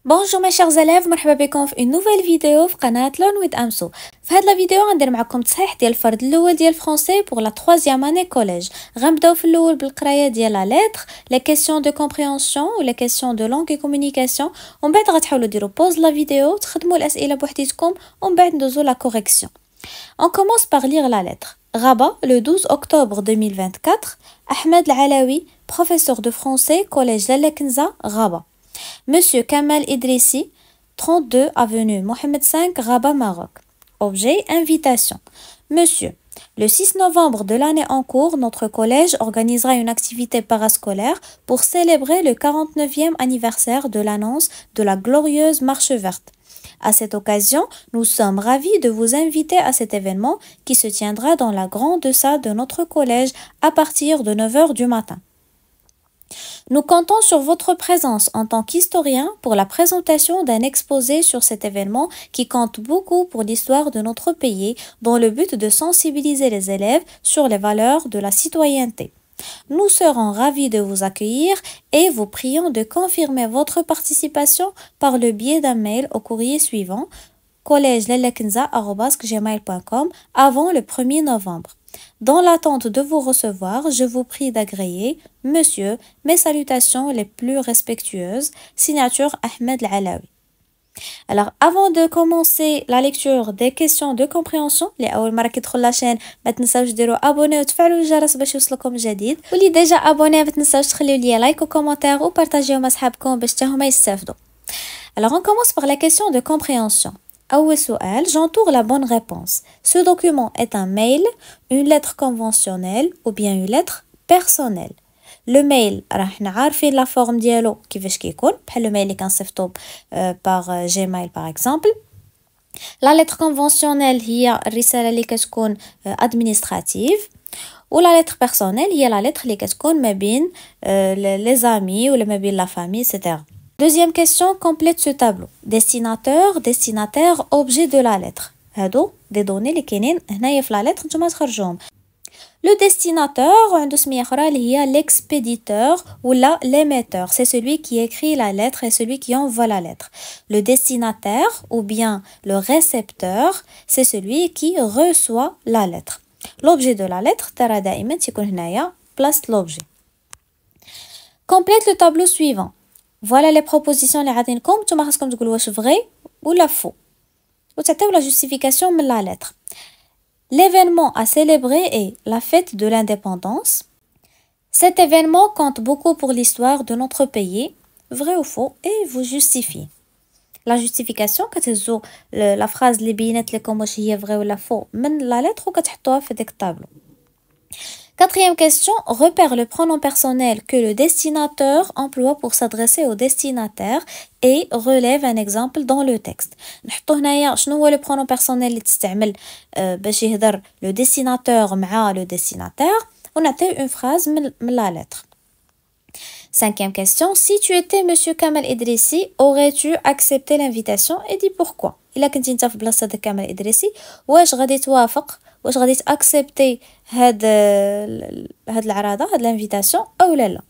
Bonjour mes chers élèves, مرحبا بكم في une nouvelle vidéo في قناة Learn with Amso. في هاد لا فيديو غندير معكم تصحيح ديال الفرد الاول ديال الفرنسي pour la 3e année collège. غنبداو في الاول بالقرايه ديال la lettre, les questions de compréhension ou les questions de langue et communication. ومن بعد غتحاولوا ديروا pause la vidéo, تخدموا الاسئله بوحديتكم ومن بعد ندوزو la correction. On commence par lire la lettre. Rabat, le 12 octobre 2024, Ahmed Al-Alawi, professeur de français, collège Lalla Kenza, Rabat. Monsieur Kamal Idrissi, 32 avenue Mohamed V, Rabat, Maroc. Objet, invitation. Monsieur, le 6 novembre de l'année en cours, notre collège organisera une activité parascolaire pour célébrer le 49e anniversaire de l'annonce de la glorieuse Marche verte. À cette occasion, nous sommes ravis de vous inviter à cet événement qui se tiendra dans la grande salle de notre collège à partir de 9 h du matin. Nous comptons sur votre présence en tant qu'historien pour la présentation d'un exposé sur cet événement qui compte beaucoup pour l'histoire de notre pays dans le but de sensibiliser les élèves sur les valeurs de la citoyenneté. Nous serons ravis de vous accueillir et vous prions de confirmer votre participation par le biais d'un mail au courrier suivant collège-lelakenza@gmail.com avant le 1er novembre. Dans l'attente de vous recevoir, je vous prie d'agréer, monsieur, mes salutations les plus respectueuses, signature Ahmed Al-Alawi. Alors, avant de commencer la lecture des questions de compréhension, les أول مرة كيدخل la chaîne ما تنساوش ديروا abonner وتفعلوا الجرس باش يوصلكم جديد واللي ديجا abonné ما تنساوش تخليو لي لايك وكومنتير وبارطاجيو مع صحابكم باش حتى هما يستافدوا. Alors, on commence par la question de compréhension. أول سؤال, j'entoure la bonne réponse. Ce document est un mail, une lettre conventionnelle ou bien une lettre personnelle. Le mail راح نعرفين la forme ديالو كيفاش كيكون بحال le mail اللي كنصيفطو par Gmail par exemple. La lettre conventionnelle هي الرسالة اللي كتكون administrative و la lettre personnelle هي la lettre اللي كتكون ما بين les amis ولا ما بين la famille etc. Deuxième question, complète ce tableau. Destinataire, objet de la lettre. هادو des données اللي كاينين هنايا في la lettre نتوما تخرجوهم. Le destinateur, عنده سمية أخرى اللي هي l'expéditeur ou l'émetteur. C'est celui qui écrit la lettre et celui qui envoie la lettre. Le destinataire ou bien le récepteur, c'est celui qui reçoit la lettre. L'objet de la lettre, ترى دائما تيكون هنايا place l'objet. Complète le tableau suivant. Voilà les propositions اللي عاطينكم نتوما خاصكم تقولوا واش vrai ولا faux. وتعطيو la justification من la lettre. L'événement à célébrer est la fête de l'indépendance. Cet événement compte beaucoup pour l'histoire de notre pays. Vrai ou faux, et vous justifiez. La justification, كتهزو la phrase اللي بينت لكم واش هي vrai ولا faux من la lettre وكتحطوها في ديك الطابلو. Quatrième question, repère le pronom personnel que le destinateur emploie pour s'adresser au destinataire et relève un exemple dans le texte. نحطو هنايا شنو هو le pronom personnel اللي تستعمل باش يهدر le destinateur مع le destinataire ونعطيو une phrase من la lettre. Cinquième question, si tu étais monsieur Kamal Idrissi, aurais-tu accepté l'invitation et dis pourquoi? إلا كنتي نتا في بلاصة كمال إدريسي واش غادي توافق واش غادي تاكسبتي هاد العراضه هاد l'invitation او لا.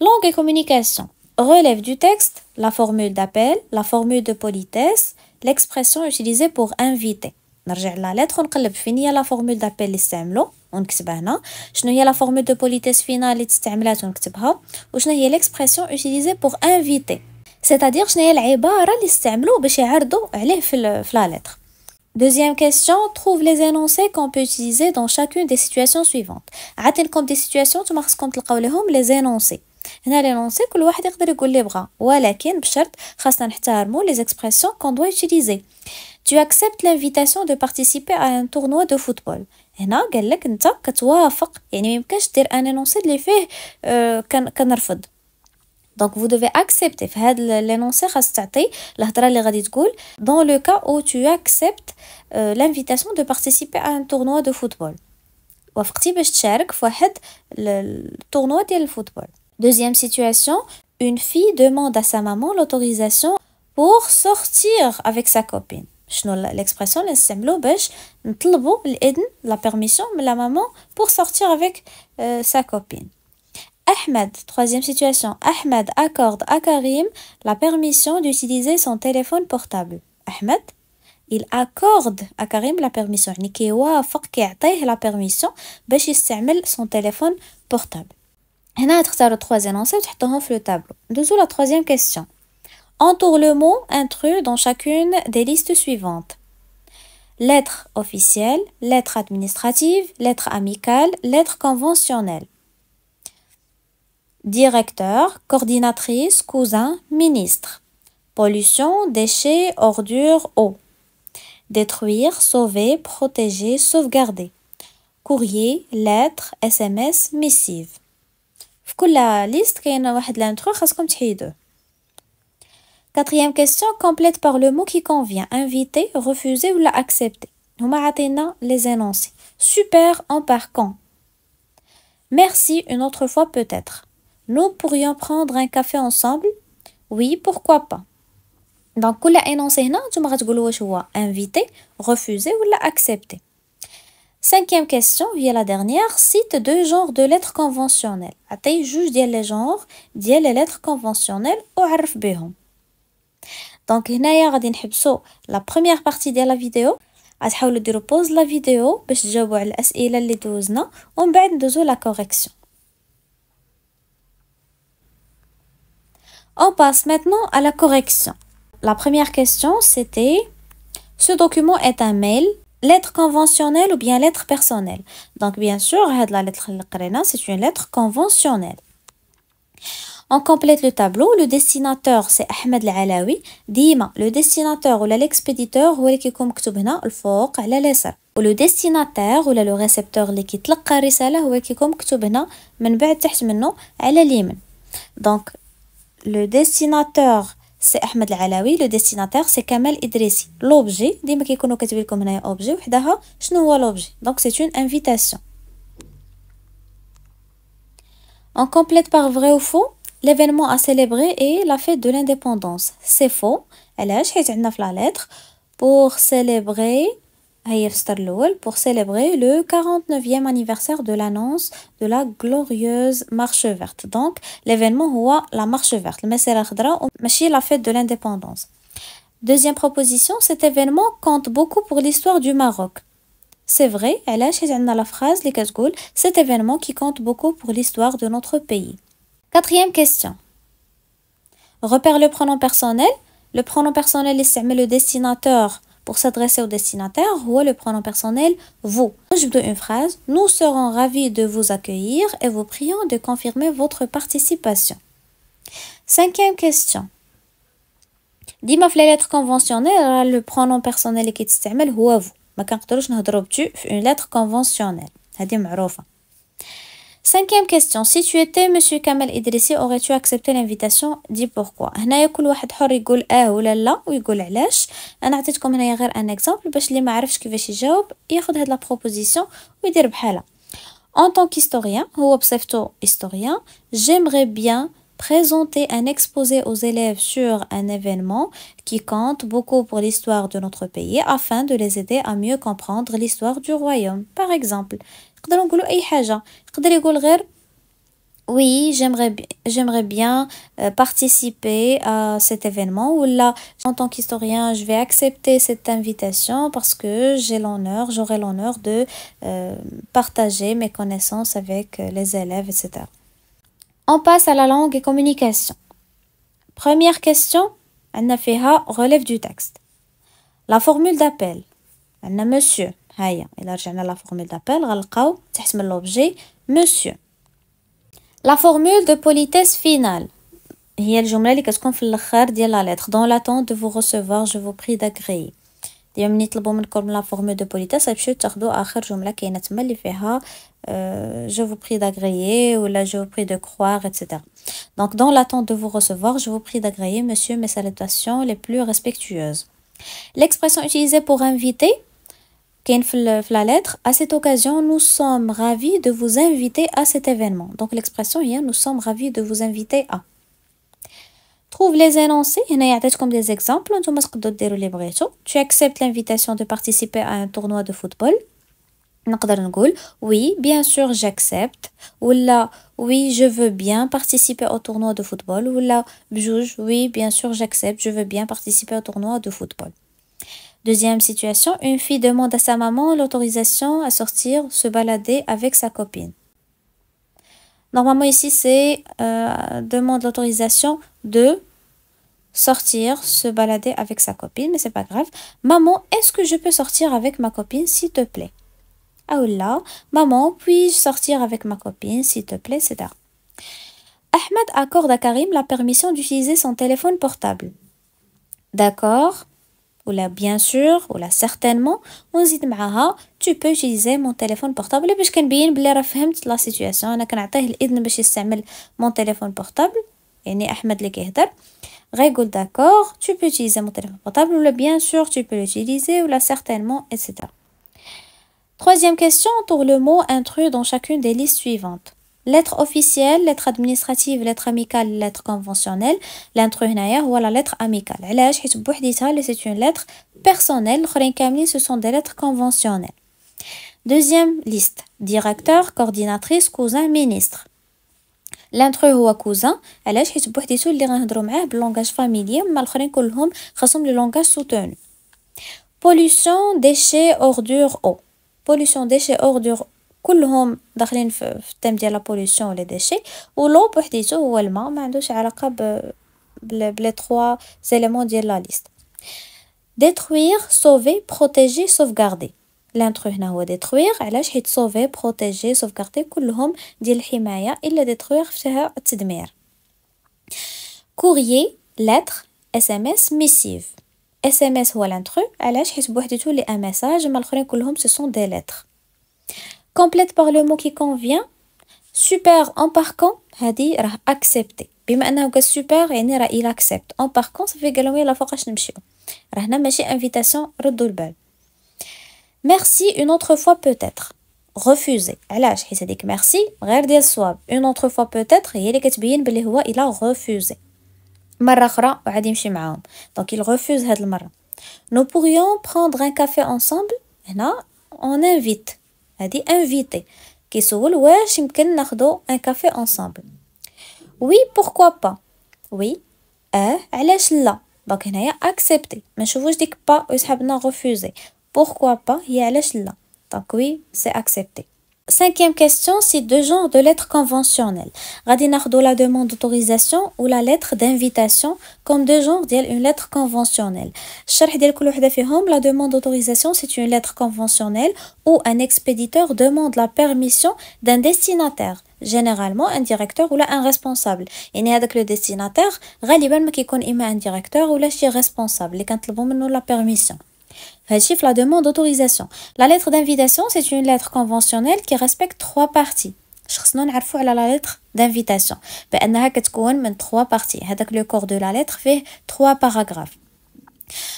Langue et communication relève du texte la formule d'appel, la formule de politesse, l'expression utilisée pour inviter. نرجع لا lettre ونقلب فين هي la formule d'appel اللي استعملوا ونكتبها هنا, شنو هي la formule de politesse فينا اللي تستعملات ونكتبها, وشنو هي l'expression utilisée pour inviter, c'est-à-dire شنو هي العباره اللي استعملوا باش يعرضوا عليه في la lettre. Deuxième question, trouve les énoncés qu'on peut utiliser dans chacune des situations suivantes. عاطينكم des situations نتوما خاصكم تلقاو لهم les énoncés. هنا l'énoncé كل واحد يقدر يقول اللي بغا ولكن بشرط خاصنا نحترموا les expressions qu'on doit utiliser. Tu acceptes l'invitation de participer à un tournoi de football. هنا قال لك انت كتوافق, يعني ما يمكنش دير ان énoncé اللي فيه كنرفض. Donc vous devez accepter في هذا l'énoncé خاص تعطي الهضره اللي غادي تقول dans le cas où tu acceptes l'invitation de participer à un tournoi de football. وافقتي باش تشارك في واحد التورنوا ديال الفوتبول. Deuxième situation, une fille demande à sa maman l'autorisation pour sortir avec sa copine. شنو l'expression اللي نستعملو باش نطلبوا الإذن la permission من la maman pour sortir avec sa copine. Ahmed, troisième situation. Ahmed accorde à Karim la permission d'utiliser son téléphone portable. Ahmed, il accorde à Karim la permission. يعني كيوافق كيعطيه la permission باش يستعمل son téléphone portable. هنا تختاروا trois énoncés وتحطوهم في le tableau. ندوزو la troisième question. Entoure le mot intrus dans chacune des listes suivantes. Lettre officielle, lettre administrative, lettre amicale, lettre conventionnelle. Directeur, coordinatrice, cousin, ministre. Pollution, déchets, ordures, eau. Détruire, sauver, protéger, sauvegarder. Courrier, lettre, SMS, missive. في كل liste كاين واحد l'intro خاصكم تحيدوه. Quatrième question, complète par le mot qui convient. Inviter, refuser ou la accepter. هما عطينا les énoncés. Super, on part quand? Merci, une autre fois peut-être. Nous pourrions prendre un café ensemble? Oui, pourquoi pas. Donc كل énoncé هنا نتوما غتقولوا واش هو inviter, refuser ou la accepter. Cinquième question, via la dernière, cite deux genres de lettres conventionnelles. عطي جوج ديال les genres ديال les lettres conventionnelles وعرف بهم. Donc هنايا غادي نحبسو la première partie ديال la vidéo. غتحاولوا ديروا pause la vidéo باش تجاوبوا على الأسئلة اللي دوزنا ومن بعد ندوزو la correction. On passe maintenant à la correction. La première question, c'était ce document est un mail, lettre conventionnelle ou bien lettre personnelle. Donc bien sûr, la lettre c'est une lettre conventionnelle. On complète le tableau. Le destinateur c'est Ahmed Al-Alawi. ديما le destinateur ou l'expéditeur هو اللي كيكون مكتوب هنا الفوق على اليسار. le destinataire ولا le récepteur اللي كيتلقى الرسالة هو اللي كيكون مكتوب هنا من بعد تحت منه على اليمين. Donc le destinateur c'est Ahmed Al-Alawi, le destinataire c'est Kamal Idrissi. L'objet, ديما كيكونوا كاتبين لكم هنايا objet وحدها شنو هو l'objet. Donc c'est une invitation. On complète par vrai ou faux. L'événement à célébrer est la fête de l'indépendance. C'est faux. علاش حيت عندنا في la lettre pour célébrer هي في السطر الأول pour célébrer le 49e anniversaire de l'annonce de la glorieuse marche verte. Donc l'événement هو la marche verte المسيرة الخضراء ماشي la fête de l'indépendance. Deuxième proposition, cet événement compte beaucoup pour l'histoire du Maroc. C'est vrai, علاش حيت عندنا la phrase اللي كتقول cet événement qui compte beaucoup pour l'histoire de notre pays. Quatrième question. Repère le pronom personnel. Le pronom personnel استعمل le destinateur pour s'adresser au destinataire هو le pronom personnel vous. Je donne une phrase. Nous serons ravis de vous accueillir et vous prions de confirmer votre participation. Cinquième question. ديما في les lettres conventionnelles le pronom personnel اللي كيتستعمل هو vous. ما كنقدروش نهضروا بتو في une lettre conventionnelle. هذه معروفة. Cinquième question. Si tu étais Monsieur Kamal Idrissi, aurais-tu accepté l'invitation? Dis pourquoi. هنايا كل واحد حر يقول ولا لا ويقول علاش. أنا عطيتكم هنايا غير ان exemple باش اللي ما عرفش كيفاش يجاوب ياخد هاد لا proposition ويدير بحالها. En tant qu'historien, هو بصفتو historien, j'aimerais bien présenter un exposé aux élèves sur un événement qui compte beaucoup pour l'histoire de notre pays afin de les aider à mieux comprendre l'histoire du royaume. Par exemple, نقدروا نقولوا أي حاجة. يقدر يقول غير oui, j'aimerais bien participer à cet événement ou là, en tant qu'historien, je vais accepter cette invitation parce que j'aurai l'honneur de partager mes connaissances avec les élèves, etc. On passe à la langue et communication. Première question, عندنا فيها relève du texte. La formule d'appel. عندنا monsieur. هيا إلا رجعنا la formule d'appel غنلقاو تحت من l'objet monsieur. La formule de politesse finale هي الجملة اللي كتكون في الاخر ديال la lettre. Dans l'attente de vous recevoir, je vous prie d'agréer. ديما ملي يطلبوا منكم la formule de politesse غتمشيو تاخدوا آخر جملة كاينة تما اللي فيها je vous prie d'agréer ou là je vous prie de croire, etc. Donc dans l'attente de vous recevoir, je vous prie d'agréer monsieur mes salutations les plus respectueuses. L'expression utilisée pour inviter كاين في la lettre. À cette occasion, nous sommes ravis de vous inviter à cet événement. Donc l'expression هي nous sommes ravis de vous inviter à. Trouve les énoncés. هنا يعطيتكم des exemples. نتوما تقدروا ديروا اللي بغيتو. Tu acceptes l'invitation de participer à un tournoi de football. نقدر نقول oui bien sûr j'accepte ولا oui je veux bien participer au tournoi de football ولا بجوج oui bien sûr j'accepte je veux bien participer au tournoi de football. Deuxième situation, une fille demande à sa maman l'autorisation à sortir, se balader avec sa copine. Normalement ici c'est demande l'autorisation de sortir, se balader avec sa copine, mais c'est pas grave. Maman, est-ce que je peux sortir avec ma copine s'il te plaît? Ah là, maman, puis-je sortir avec ma copine s'il te plaît, etc. Ahmed accorde à Karim la permission d'utiliser son téléphone portable. D'accord? Ou là, bien sûr, ou là, certainement. ونزيد معاها tu peux utiliser mon téléphone portable باش كنبين بلي راه فهمت لا سيتوياسيون انا كنعطيه الاذن باش يستعمل mon téléphone portable يعني احمد اللي كيهضر غيقول d'accord tu peux utiliser mon téléphone portable ou là bien sûr tu peux l'utiliser ou là certainement etc. Troisième question, entoure le mot intrus dans chacune des listes suivantes. Lettre officielle, lettre administrative, lettre amicale, lettre conventionnelle. L'intrus هنايا هو la lettre amicale. علاش حيت بوحديتها c'est une lettre personnelle. الآخرين كاملين ce sont des lettres conventionnelles. Deuxième liste. Directeur, coordinatrice, cousin, ministre. L'intrus هو cousin. علاش حيت بوحديتو اللي غنهضروا معاه باللونغاج فاميليي اما الآخرين كلهم خاصهم لو لونغاج soutenu. Pollution, déchets, ordures, eau. Pollution, déchets, ordures كلهم داخلين في التيم ديال لا بوليسيون و لي ديشي ولو بوحديتو هو الماء ما عندوش علاقه بلي 3 éléments ديال لا ليست. détruire sauver protéger sauvegarder. l'intrus هنا هو détruire علاش حيت sauver protéger sauvegarder كلهم ديال الحمايه الا détruire فيها التدمير. courrier lettre SMS missive. SMS هو l'intrus علاش حيت بوحديتو لي ان ميساج اما الاخرين كلهم ce sont des lettres. complète par le mot qui convient. super embarquant هذه راه accepté بما انه قال super يعني راه il accepte embarquant صافي قالوا يلا فوقاش نمشيو راه هنا ماشي invitation ردوا البال. merci une autre fois peut-être. refuser علاش حيت هذيك merci غير ديال الصواب une autre fois peut-être هي اللي كتبين بلي هو il a refusé مرة أخرى وعاد يمشي معاهم donc il refuse هاد المرة. nous pourrions prendre un café ensemble هنا on invite هادي invité كيسول واش يمكن ناخدو un café ensemble. oui pourquoi pas. oui علاش لا دونك هنايا accepter ما نشوفوش ديك با ويسحب لنا refuser pourquoi pas هي علاش لا دونك oui c'est accepté. Cinquième question, c'est deux genres de lettres conventionnelles. غادي ناخدو la demande d'autorisation ou la lettre d'invitation comme deux genres ديال une lettre conventionnelle. الشرح ديال كل وحده فيهم la demande d'autorisation c'est une lettre conventionnelle où un expéditeur demande la permission d'un destinataire. généralement un directeur ou un responsable. يعني هذاك le destinataire غالبا ما كيكون اما un directeur ولا شي responsable اللي كنطلبوا منه la permission. Chiffre la demande d'autorisation. La lettre d'invitation, c'est une lettre conventionnelle qui respecte 3 parties. خصنا نعرفوا على la lettre d'invitation بأنها كتكون من 3 parties. هذاك le corps de la lettre fait 3 paragraphes.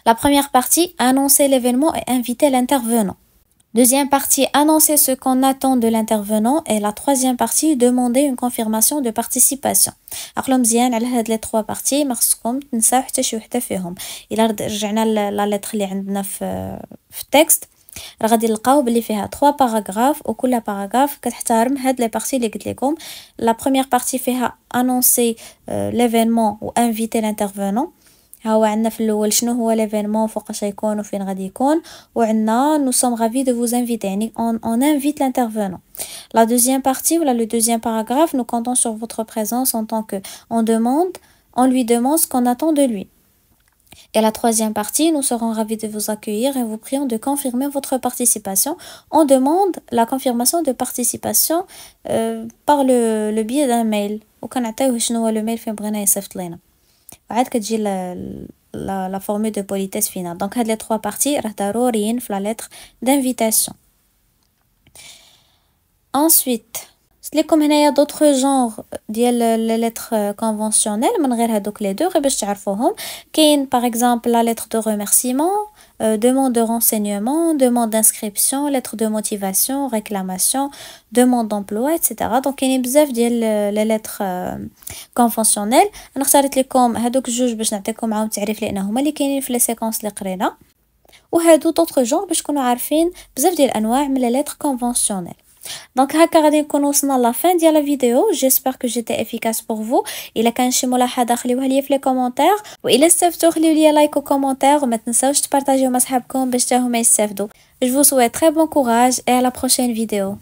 La première partie, annoncer l'événement et inviter l'intervenant. Deuxième partie, annoncer ce qu'on attend de l'intervenant. Et la troisième partie, demander une confirmation de participation. عقلوا مزيان على هاد لي 3 بارتي ما خصكم تنساو حتى شي وحده فيهم. الا رجعنا لا لتر اللي عندنا في التكست راه غادي نلقاو بلي فيها 3 باراغراف وكل باراغراف كتحترم هاد لي بارتي اللي قلت لكم. لا بروميير بارتي فيها annoncer l'événement و inviter l'intervenant. هاو عندنا في الاول شنو هو ليفينمون فوقاش يكون وفين غادي يكون وعندنا nous sommes ravis de vous inviter يعني on invite l'intervenant. La deuxième partie ou le deuxième paragraphe nous comptons sur votre présence en tant que on lui demande ce qu'on attend de lui. Et la troisième partie, nous serons ravis de vous accueillir et vous prions de confirmer votre participation. On demande la confirmation de participation par le biais d'un mail. وكنعطيوه شنو هو le mail فين بغينا يصيفط لينا. وعاد كتجي la formule de politesse finale. Donc هاد les 3 parties راه ضروريين في la lettre d'invitation. Ensuite لكم هنايا d'autres genres ديال les lettres conventionnelles من غير هادوك les deux غير باش تعرفوهم. كاين par exemple la lettre de remerciement, demande de renseignement, demande d'inscription, lettre de motivation, réclamation, demande d'emploi etc. donc كاينين بزاف ديال les lettres conventionnelles. انا اختاريت لكم هادوك جوج باش نعطيكم معاهم تعريف لان هما اللي كاينين في لي سيكونس اللي قرينا. وهادو d'autres genres باش تكونوا عارفين بزاف ديال الانواع من les lettres conventionnelles. دونك هكا غادي نكون وصلنا لا فين ديال لا فيديو. جيسبر كو جيتي افيكاس بور فو. الا كان شي ملاحظه خليوها ليا في لي كومونتير، والا استفدتوا خليو ليا لايك وكومونتير، وما تنساوش تبارطاجيو مع صحابكم باش حتى هما يستافدوا. Je vous souhaite très bon courage et à la prochaine vidéo.